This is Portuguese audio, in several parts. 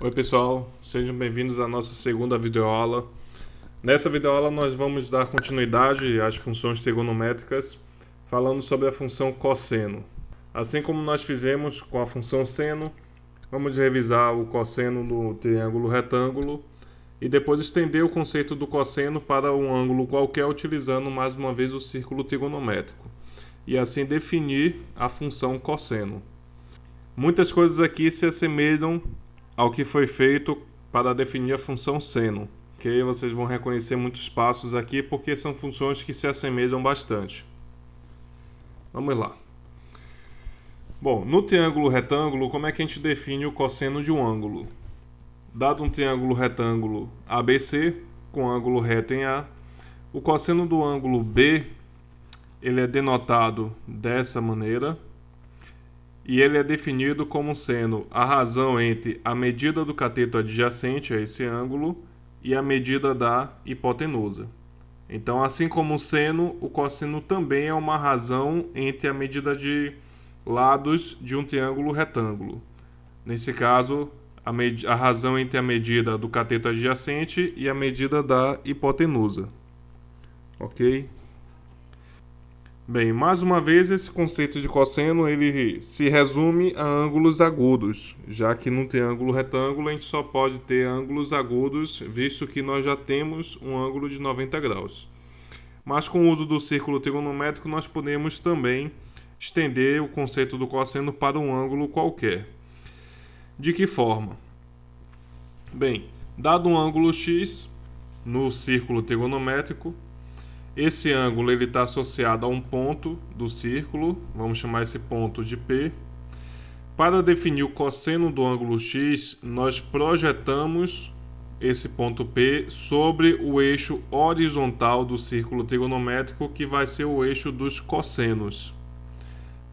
Oi pessoal, sejam bem-vindos à nossa segunda videoaula. Nessa videoaula nós vamos dar continuidade às funções trigonométricas, falando sobre a função cosseno. Assim como nós fizemos com a função seno, vamos revisar o cosseno no triângulo retângulo e depois estender o conceito do cosseno para um ângulo qualquer utilizando mais uma vez o círculo trigonométrico e assim definir a função cosseno. Muitas coisas aqui se assemelham ao que foi feito para definir a função seno. Ok? Vocês vão reconhecer muitos passos aqui porque são funções que se assemelham bastante. Vamos lá. Bom, no triângulo retângulo, como é que a gente define o cosseno de um ângulo? Dado um triângulo retângulo ABC, com ângulo reto em A, o cosseno do ângulo B ele é denotado dessa maneira, e ele é definido como sendo a razão entre a medida do cateto adjacente a esse ângulo e a medida da hipotenusa. Então, assim como o seno, o cosseno também é uma razão entre a medida de lados de um triângulo retângulo. Nesse caso, a razão entre a medida do cateto adjacente e a medida da hipotenusa. Ok? Bem, mais uma vez esse conceito de cosseno ele se resume a ângulos agudos, já que num triângulo retângulo a gente só pode ter ângulos agudos, visto que nós já temos um ângulo de 90 graus. Mas com o uso do círculo trigonométrico nós podemos também estender o conceito do cosseno para um ângulo qualquer. De que forma? Bem, dado um ângulo x no círculo trigonométrico, esse ângulo está associado a um ponto do círculo, vamos chamar esse ponto de P. Para definir o cosseno do ângulo x, nós projetamos esse ponto P sobre o eixo horizontal do círculo trigonométrico, que vai ser o eixo dos cossenos.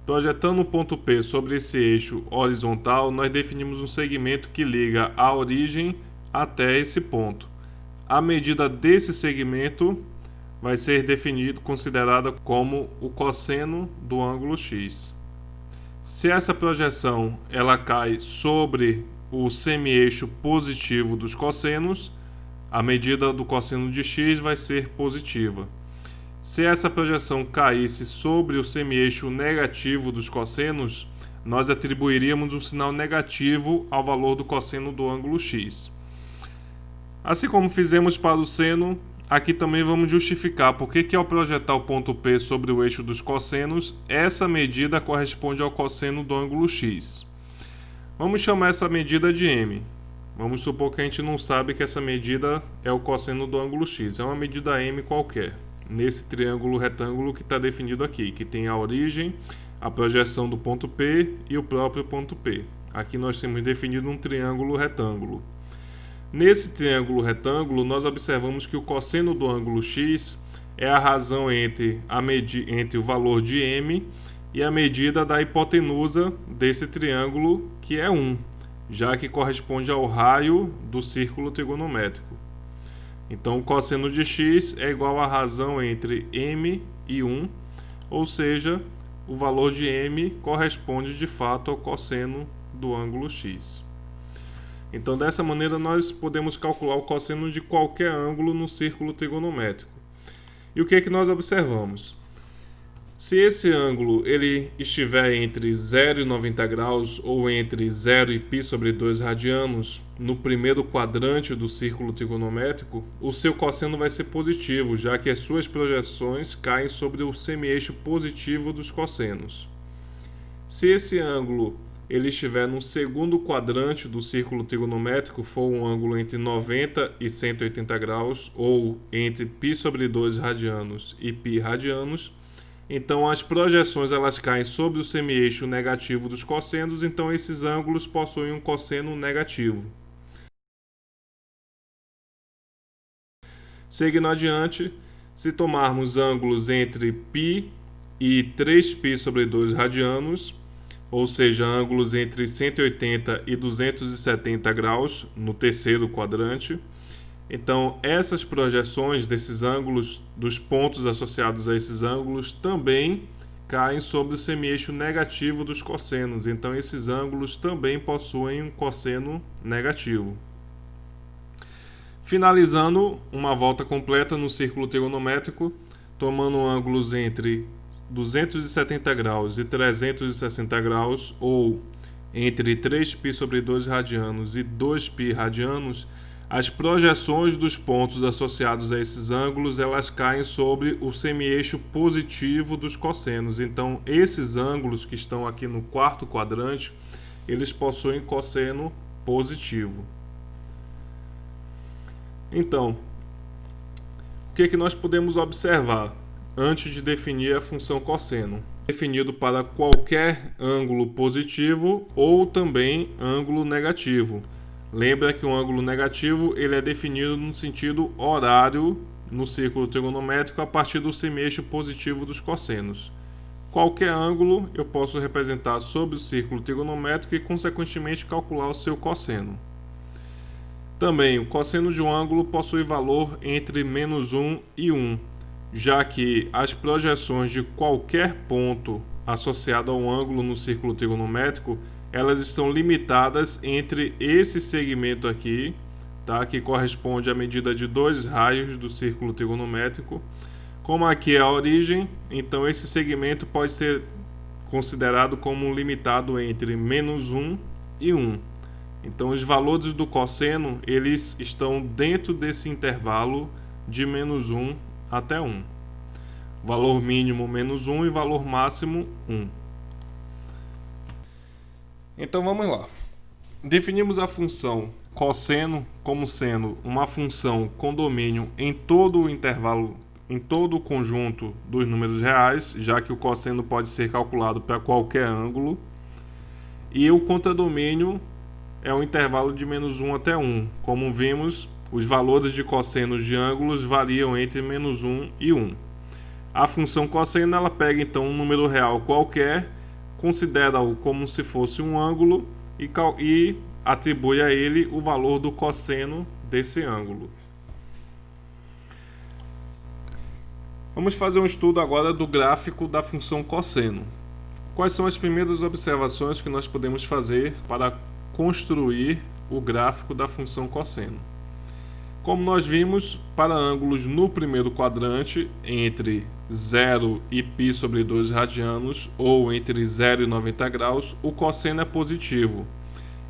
Projetando o ponto P sobre esse eixo horizontal, nós definimos um segmento que liga a origem até esse ponto. A medida desse segmento vai ser considerada como o cosseno do ângulo x. Se essa projeção ela cai sobre o semi-eixo positivo dos cossenos, a medida do cosseno de x vai ser positiva. Se essa projeção caísse sobre o semi-eixo negativo dos cossenos, nós atribuiríamos um sinal negativo ao valor do cosseno do ângulo x. Assim como fizemos para o seno, aqui também vamos justificar porque que ao projetar o ponto P sobre o eixo dos cossenos, essa medida corresponde ao cosseno do ângulo x. Vamos chamar essa medida de m. Vamos supor que a gente não sabe que essa medida é o cosseno do ângulo x. É uma medida m qualquer, nesse triângulo retângulo que está definido aqui, que tem a origem, a projeção do ponto P e o próprio ponto P. Aqui nós temos definido um triângulo retângulo. Nesse triângulo retângulo, nós observamos que o cosseno do ângulo x é a razão entre o valor de m e a medida da hipotenusa desse triângulo, que é 1, já que corresponde ao raio do círculo trigonométrico. Então, o cosseno de x é igual à razão entre m e 1, ou seja, o valor de m corresponde de fato ao cosseno do ângulo x. Então, dessa maneira, nós podemos calcular o cosseno de qualquer ângulo no círculo trigonométrico. E o que é que nós observamos? Se esse ângulo ele estiver entre 0 e 90 graus ou entre 0 e π sobre 2 radianos no primeiro quadrante do círculo trigonométrico, o seu cosseno vai ser positivo, já que as suas projeções caem sobre o semi-eixo positivo dos cossenos. Se esse ângulo ele estiver no segundo quadrante do círculo trigonométrico, for um ângulo entre 90 e 180 graus, ou entre π sobre 2 radianos e π radianos, então as projeções elas caem sobre o semi-eixo negativo dos cossenos, então esses ângulos possuem um cosseno negativo. Seguindo adiante, se tomarmos ângulos entre π e 3π sobre 2 radianos, ou seja, ângulos entre 180 e 270 graus no terceiro quadrante, então essas projeções desses ângulos, dos pontos associados a esses ângulos, também caem sobre o semieixo negativo dos cossenos. Então esses ângulos também possuem um cosseno negativo. Finalizando uma volta completa no círculo trigonométrico, tomando ângulos entre 270 graus e 360 graus, ou entre 3π sobre 2 radianos e 2π radianos, as projeções dos pontos associados a esses ângulos, elas caem sobre o semieixo positivo dos cossenos. Então, esses ângulos que estão aqui no quarto quadrante, eles possuem cosseno positivo. Então, o que nós podemos observar antes de definir a função cosseno? Definido para qualquer ângulo positivo ou também ângulo negativo. Lembra que o ângulo negativo ele é definido no sentido horário no círculo trigonométrico a partir do semieixo positivo dos cossenos. Qualquer ângulo eu posso representar sobre o círculo trigonométrico e, consequentemente, calcular o seu cosseno. Também, o cosseno de um ângulo possui valor entre -1 e 1, já que as projeções de qualquer ponto associado a um ângulo no círculo trigonométrico, elas estão limitadas entre esse segmento aqui, tá, que corresponde à medida de 2 raios do círculo trigonométrico. Como aqui é a origem, então esse segmento pode ser considerado como limitado entre -1 e 1. Então os valores do cosseno, eles estão dentro desse intervalo de -1 até 1. Valor mínimo -1 e valor máximo 1. Então vamos lá. Definimos a função cosseno como sendo uma função com domínio em todo o intervalo, em todo o conjunto dos números reais, já que o cosseno pode ser calculado para qualquer ângulo. E o contradomínio é o intervalo de -1 até 1. Como vimos, os valores de cossenos de ângulos variam entre -1 e 1. A função cosseno ela pega então um número real qualquer, considera-o como se fosse um ângulo e atribui a ele o valor do cosseno desse ângulo. Vamos fazer um estudo agora do gráfico da função cosseno. Quais são as primeiras observações que nós podemos fazer para construir o gráfico da função cosseno? Como nós vimos, para ângulos no primeiro quadrante, entre 0 e π sobre 2 radianos, ou entre 0 e 90 graus, o cosseno é positivo.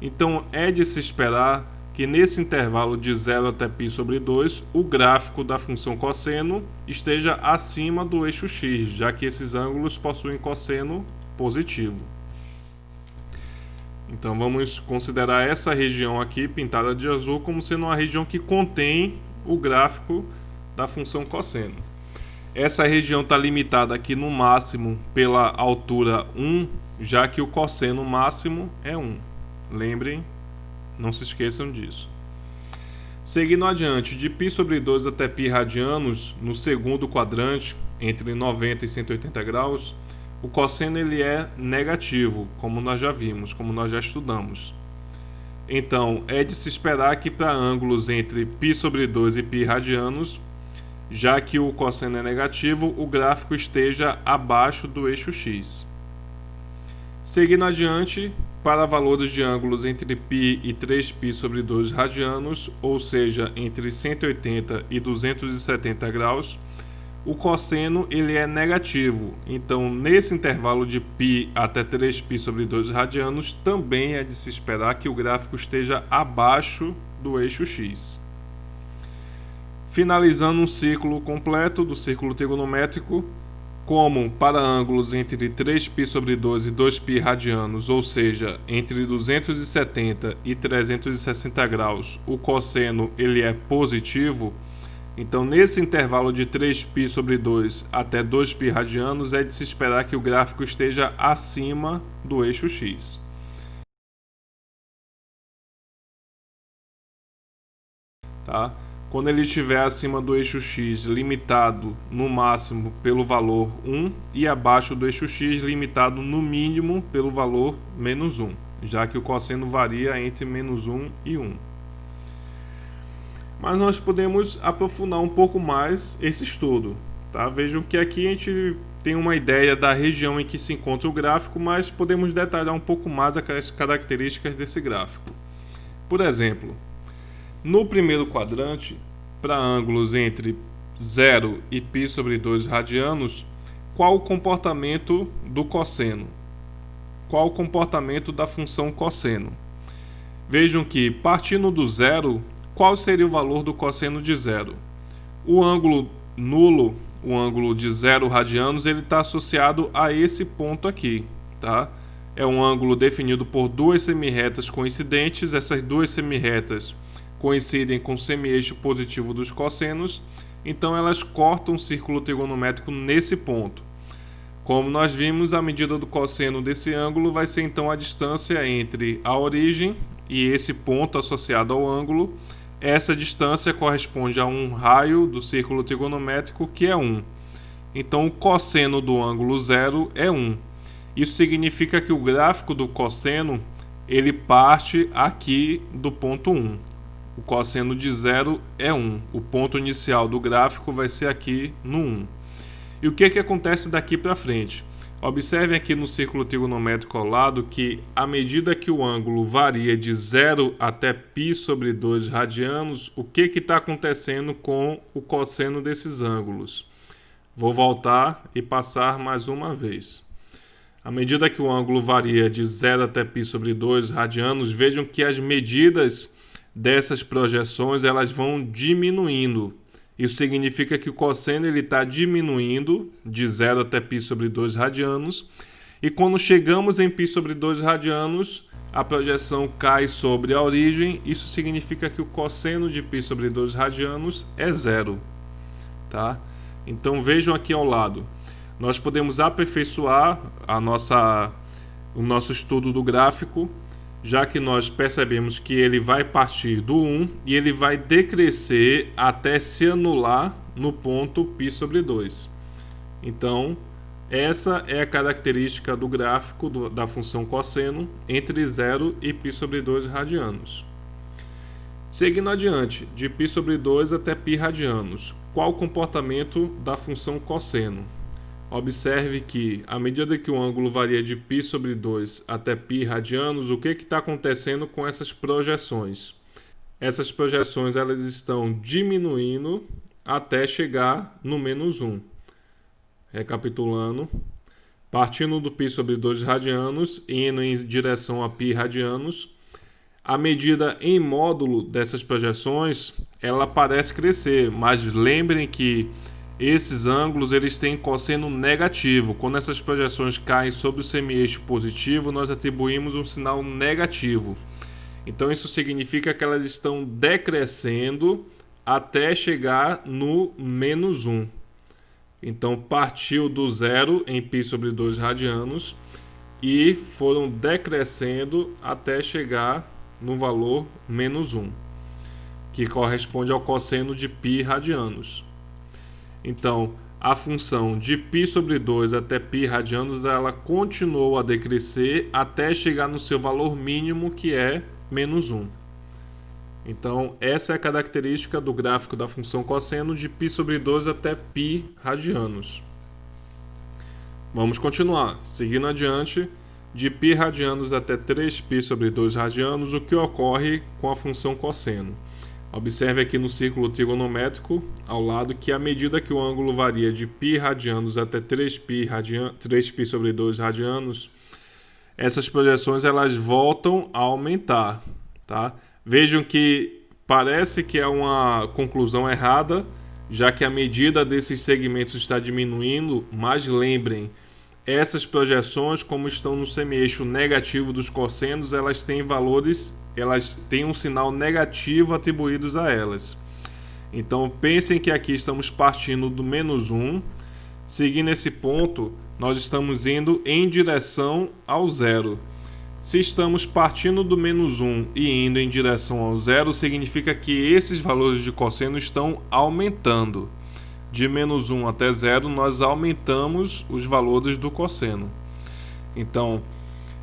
Então, é de se esperar que nesse intervalo de 0 até π sobre 2, o gráfico da função cosseno esteja acima do eixo x, já que esses ângulos possuem cosseno positivo. Então vamos considerar essa região aqui, pintada de azul, como sendo uma região que contém o gráfico da função cosseno. Essa região está limitada aqui no máximo pela altura 1, já que o cosseno máximo é 1. Lembrem, não se esqueçam disso. Seguindo adiante, de π sobre 2 até π radianos, no segundo quadrante, entre 90 e 180 graus, o cosseno ele é negativo, como nós já vimos, como nós já estudamos. Então, é de se esperar que para ângulos entre π sobre 2 e π radianos, já que o cosseno é negativo, o gráfico esteja abaixo do eixo x. Seguindo adiante, para valores de ângulos entre π e 3π sobre 2 radianos, ou seja, entre 180 e 270 graus, o cosseno ele é negativo. Então, nesse intervalo de π até 3π sobre 2 radianos, também é de se esperar que o gráfico esteja abaixo do eixo x. Finalizando um ciclo completo do círculo trigonométrico, como para ângulos entre 3π sobre 2 e 2π radianos, ou seja, entre 270 e 360 graus, o cosseno ele é positivo. Então, nesse intervalo de 3π sobre 2 até 2π radianos, é de se esperar que o gráfico esteja acima do eixo x. Tá? Quando ele estiver acima do eixo x, limitado no máximo pelo valor 1, e abaixo do eixo x, limitado no mínimo pelo valor -1, já que o cosseno varia entre -1 e 1. Mas nós podemos aprofundar um pouco mais esse estudo. Tá? Vejam que aqui a gente tem uma ideia da região em que se encontra o gráfico, mas podemos detalhar um pouco mais as características desse gráfico. Por exemplo, no primeiro quadrante, para ângulos entre 0 e π sobre 2 radianos, qual o comportamento do cosseno? Qual o comportamento da função cosseno? Vejam que, partindo do zero, qual seria o valor do cosseno de zero? O ângulo nulo, o ângulo de 0 radianos, ele está associado a esse ponto aqui, tá? É um ângulo definido por duas semirretas coincidentes. Essas duas semirretas coincidem com o semieixo positivo dos cossenos, então elas cortam o círculo trigonométrico nesse ponto. Como nós vimos, a medida do cosseno desse ângulo vai ser então a distância entre a origem e esse ponto associado ao ângulo. Essa distância corresponde a um raio do círculo trigonométrico, que é 1. Então o cosseno do ângulo 0 é 1. Isso significa que o gráfico do cosseno ele parte aqui do ponto 1. O cosseno de 0 é 1. O ponto inicial do gráfico vai ser aqui no 1. E o que acontece daqui para frente? Observem aqui no círculo trigonométrico ao lado que, à medida que o ângulo varia de 0 até π sobre 2 radianos, o que está acontecendo com o cosseno desses ângulos? Vou voltar e passar mais uma vez. À medida que o ângulo varia de 0 até π sobre 2 radianos, vejam que as medidas dessas projeções elas vão diminuindo. Isso significa que o cosseno está diminuindo de 0 até π sobre 2 radianos. E quando chegamos em π sobre 2 radianos, a projeção cai sobre a origem. Isso significa que o cosseno de π sobre 2 radianos é 0. Tá? Então vejam aqui ao lado. Nós podemos aperfeiçoar o nosso estudo do gráfico, já que nós percebemos que ele vai partir do 1 e ele vai decrescer até se anular no ponto π sobre 2. Então, essa é a característica do gráfico da função cosseno entre 0 e π sobre 2 radianos. Seguindo adiante, de π sobre 2 até π radianos, qual o comportamento da função cosseno? Observe que, à medida que o ângulo varia de π sobre 2 até π radianos, o que está acontecendo com essas projeções? Essas projeções elas estão diminuindo até chegar no menos 1. Recapitulando, partindo do π sobre 2 radianos e indo em direção a π radianos, a medida em módulo dessas projeções ela parece crescer, mas lembrem que esses ângulos eles têm cosseno negativo. Quando essas projeções caem sobre o semieixo positivo, nós atribuímos um sinal negativo. Então isso significa que elas estão decrescendo até chegar no menos 1. Então partiu do 0 em π sobre 2 radianos e foram decrescendo até chegar no valor menos 1, que corresponde ao cosseno de π radianos. Então, a função de π sobre 2 até π radianos, ela continuou a decrescer até chegar no seu valor mínimo, que é menos 1. Então, essa é a característica do gráfico da função cosseno de π sobre 2 até π radianos. Vamos continuar. Seguindo adiante, de π radianos até 3π sobre 2 radianos, o que ocorre com a função cosseno? Observe aqui no círculo trigonométrico ao lado que, à medida que o ângulo varia de π radianos até 3π sobre 2 radianos, essas projeções elas voltam a aumentar. Tá? Vejam que parece que é uma conclusão errada, já que a medida desses segmentos está diminuindo, mas lembrem, essas projeções, como estão no semieixo negativo dos cossenos, elas têm valores, elas têm um sinal negativo atribuídos a elas. Então pensem que aqui estamos partindo do menos 1, seguindo esse ponto, nós estamos indo em direção ao zero. Se estamos partindo do menos 1 e indo em direção ao zero, significa que esses valores de cosseno estão aumentando. De menos 1 até 0, nós aumentamos os valores do cosseno. Então,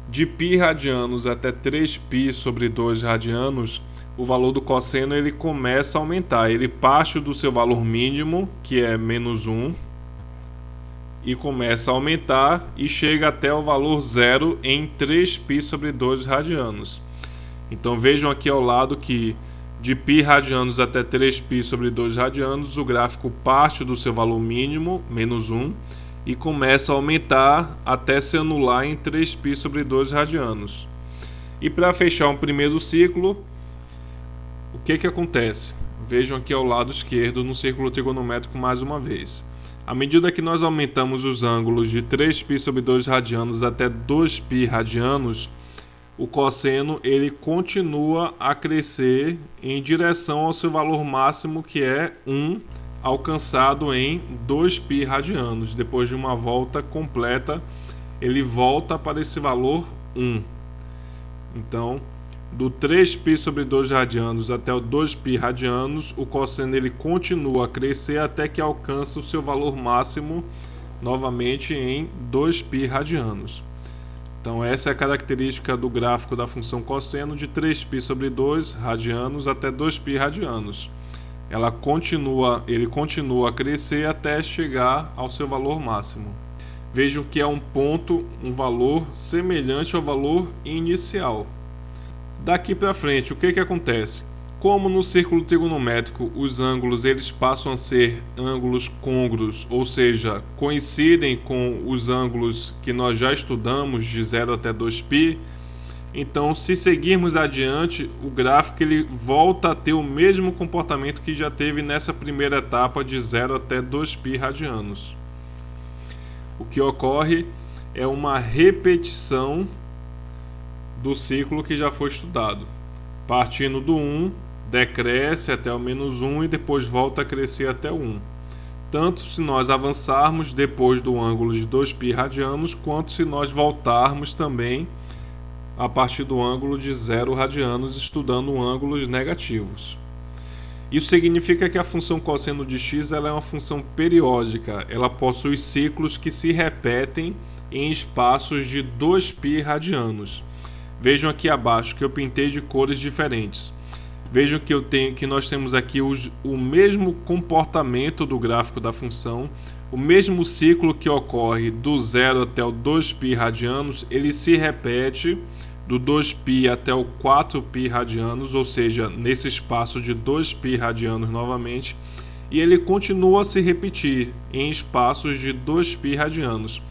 de π radianos até 3π sobre 2 radianos, o valor do cosseno ele começa a aumentar. Ele parte do seu valor mínimo, que é menos 1, e começa a aumentar e chega até o valor zero em 3π sobre 2 radianos. Então vejam aqui ao lado que de π radianos até 3π sobre 2 radianos, o gráfico parte do seu valor mínimo, menos 1, e começa a aumentar até se anular em 3π sobre 2 radianos. E para fechar um primeiro ciclo, o que acontece? Vejam aqui ao lado esquerdo no círculo trigonométrico mais uma vez. À medida que nós aumentamos os ângulos de 3π sobre 2 radianos até 2π radianos, o cosseno ele continua a crescer em direção ao seu valor máximo, que é 1, alcançado em 2π radianos. Depois de uma volta completa, ele volta para esse valor 1. Então, do 3π sobre 2 radianos até o 2π radianos, o cosseno ele continua a crescer até que alcança o seu valor máximo novamente em 2π radianos. Então essa é a característica do gráfico da função cosseno de 3π sobre 2 radianos até 2π radianos. Ele continua a crescer até chegar ao seu valor máximo. Vejam que é um valor semelhante ao valor inicial. Daqui para frente, o que acontece? Como no círculo trigonométrico os ângulos eles passam a ser ângulos côngruos, ou seja, coincidem com os ângulos que nós já estudamos de 0 até 2π, então se seguirmos adiante, o gráfico ele volta a ter o mesmo comportamento que já teve nessa primeira etapa de 0 até 2π radianos. O que ocorre é uma repetição do ciclo que já foi estudado. Partindo do 1, decresce até o menos 1 e depois volta a crescer até 1. Tanto se nós avançarmos depois do ângulo de 2π radianos, quanto se nós voltarmos também a partir do ângulo de 0 radianos, estudando ângulos negativos. Isso significa que a função cosseno de x ela é uma função periódica, ela possui ciclos que se repetem em espaços de 2π radianos. Vejam aqui abaixo que eu pintei de cores diferentes. Vejam que nós temos aqui o mesmo comportamento do gráfico da função, o mesmo ciclo que ocorre do 0 até o 2π radianos, ele se repete do 2π até o 4π radianos, ou seja, nesse espaço de 2π radianos novamente, e ele continua a se repetir em espaços de 2π radianos,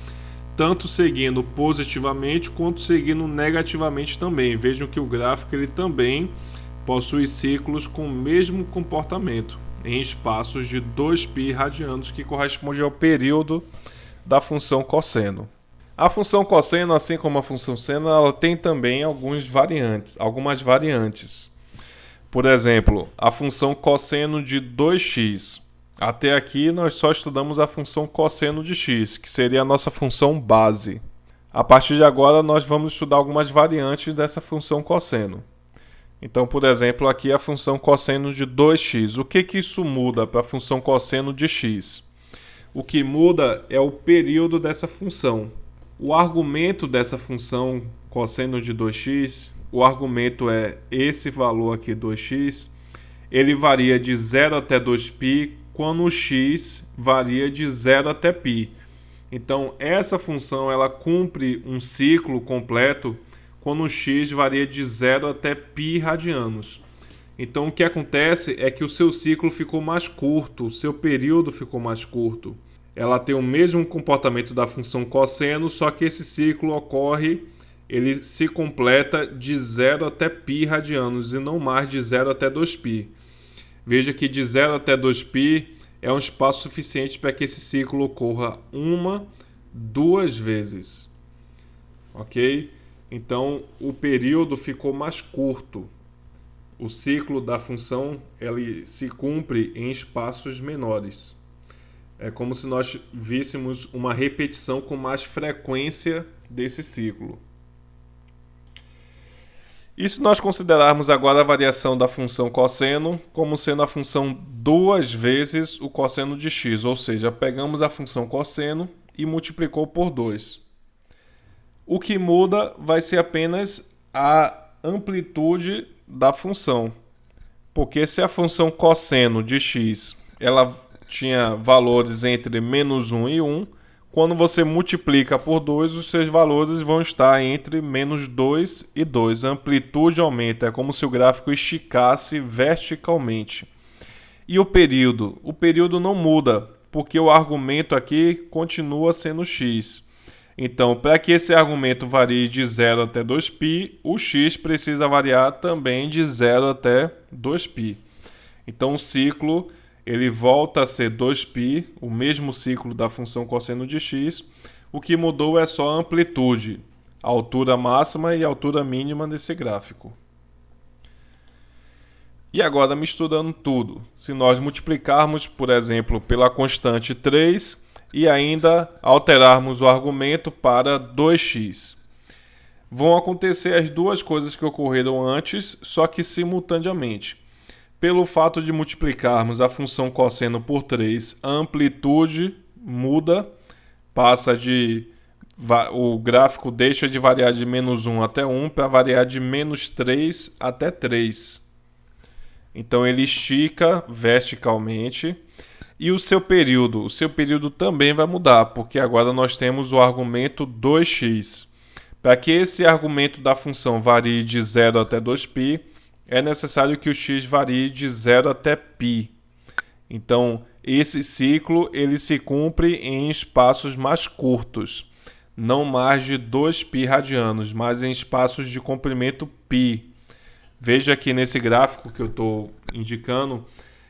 tanto seguindo positivamente quanto seguindo negativamente também. Vejam que o gráfico ele também possui ciclos com o mesmo comportamento em espaços de 2π radianos, que corresponde ao período da função cosseno. A função cosseno, assim como a função seno, ela tem também algumas variantes. Por exemplo, a função cosseno de 2x. Até aqui nós só estudamos a função cosseno de x, que seria a nossa função base. A partir de agora nós vamos estudar algumas variantes dessa função cosseno. Então, por exemplo, aqui a função cosseno de 2x. O que isso muda para a função cosseno de x? O que muda é o período dessa função. O argumento dessa função cosseno de 2x, o argumento é esse valor aqui, 2x, ele varia de 0 até 2π, quando o x varia de 0 até π. Então, essa função ela cumpre um ciclo completo quando o x varia de 0 até π radianos. Então, o que acontece é que o seu ciclo ficou mais curto, o seu período ficou mais curto. Ela tem o mesmo comportamento da função cosseno, só que esse ciclo ele se completa de 0 até π radianos e não mais de 0 até 2π. Veja que de 0 até 2π é um espaço suficiente para que esse ciclo ocorra 2 vezes. Ok? Então, o período ficou mais curto. O ciclo da função ele se cumpre em espaços menores. É como se nós víssemos uma repetição com mais frequência desse ciclo. E se nós considerarmos agora a variação da função cosseno como sendo a função 2 vezes o cosseno de x, ou seja, pegamos a função cosseno e multiplicou por 2. O que muda vai ser apenas a amplitude da função, porque se a função cosseno de x ela tinha valores entre -1 e 1, Quando você multiplica por 2, os seus valores vão estar entre menos 2 e 2. A amplitude aumenta, é como se o gráfico esticasse verticalmente. E o período? O período não muda, porque o argumento aqui continua sendo x. Então, para que esse argumento varie de 0 até 2π, o x precisa variar também de 0 até 2π. Então, o ciclo ele volta a ser 2π, o mesmo ciclo da função cosseno de x. O que mudou é só a amplitude, a altura máxima e a altura mínima desse gráfico. E agora, misturando tudo, se nós multiplicarmos, por exemplo, pela constante 3 e ainda alterarmos o argumento para 2x, vão acontecer as duas coisas que ocorreram antes, só que simultaneamente. Pelo fato de multiplicarmos a função cosseno por 3, a amplitude muda, o gráfico deixa de variar de menos 1 até 1 para variar de menos 3 até 3. Então ele estica verticalmente. E o seu período também vai mudar, porque agora nós temos o argumento 2x. Para que esse argumento da função varie de 0 até 2π, é necessário que o x varie de 0 até π. Então, esse ciclo ele se cumpre em espaços mais curtos, não mais de 2π radianos, mas em espaços de comprimento π. Veja aqui nesse gráfico que eu estou indicando,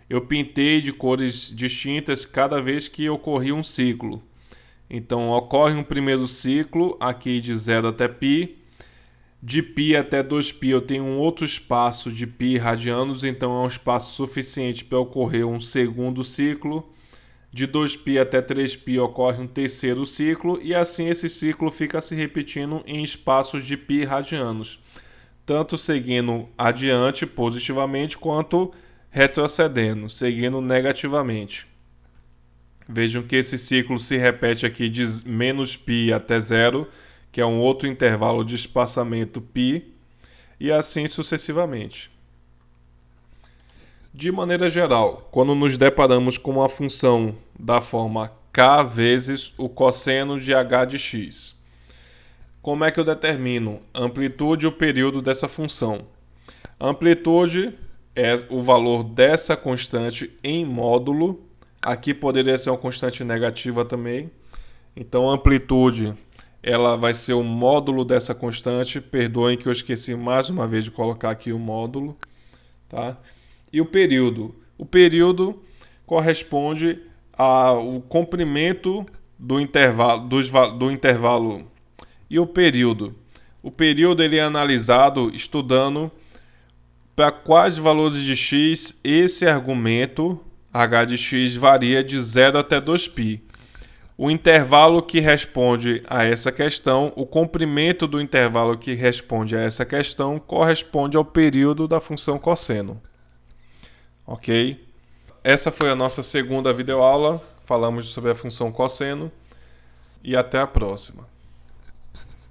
eu pintei de cores distintas cada vez que ocorria um ciclo. Então, ocorre um primeiro ciclo aqui de 0 até π. De π até 2π eu tenho um outro espaço de π radianos, então é um espaço suficiente para ocorrer um segundo ciclo. De 2π até 3π ocorre um terceiro ciclo, e assim esse ciclo fica se repetindo em espaços de π radianos, tanto seguindo adiante positivamente, quanto retrocedendo, seguindo negativamente. Vejam que esse ciclo se repete aqui de menos π até 0, que é um outro intervalo de espaçamento π, e assim sucessivamente. De maneira geral, quando nos deparamos com uma função da forma k vezes o cosseno de h de x, como é que eu determino a amplitude e o período dessa função? A amplitude é o valor dessa constante em módulo. Aqui poderia ser uma constante negativa também. Então, a amplitude ela vai ser o módulo dessa constante. Perdoem que eu esqueci mais uma vez de colocar aqui o módulo. Tá? E o período? O período corresponde ao comprimento do intervalo. E o período? O período ele é analisado estudando para quais valores de x esse argumento h de x varia de 0 até 2π. O intervalo que responde a essa questão, o comprimento do intervalo que responde a essa questão, corresponde ao período da função cosseno. Ok? Essa foi a nossa segunda videoaula. Falamos sobre a função cosseno. E até a próxima.